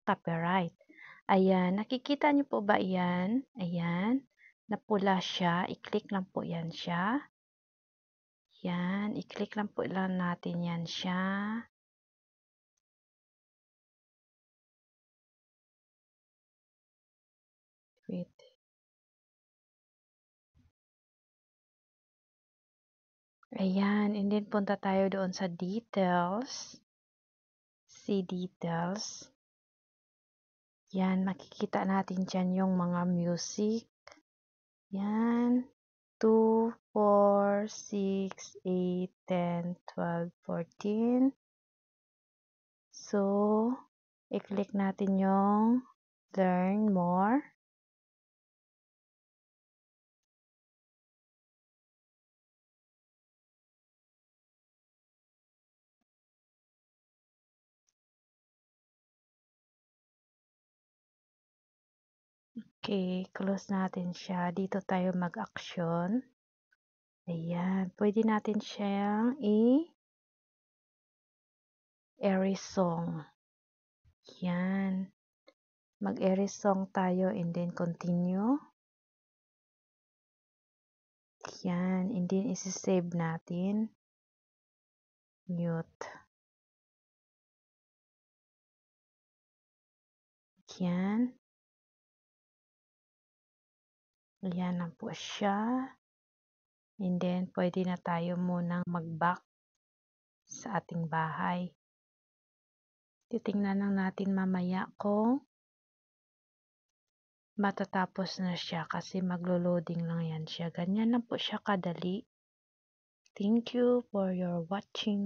copyright. Ayan, nakikita niyo po ba yan? Ayan, napula siya. I-click lang po yan siya. Yan, i-click lang po lang natin yan siya. Wait. Ayan, and then punta tayo doon sa details. See details. Yan, makikita natin dyan yung mga music. Yan, 2, 4, 6, 8, 10, 12, 14. So, i-click natin yung learn more. Okay, close natin siya. Dito tayo mag-action. Ayan, pwede natin siyang i-erase song. Yan. Mag-erase song tayo and then continue. Yan, and then isi-save natin. Mute. Yan. Ayan na po siya. And then, pwede na tayo munang mag-back sa ating bahay. Titingnan lang natin mamaya kung matatapos na siya kasi maglo-loading lang yan siya. Ganyan lang po siya kadali. Thank you for your watching.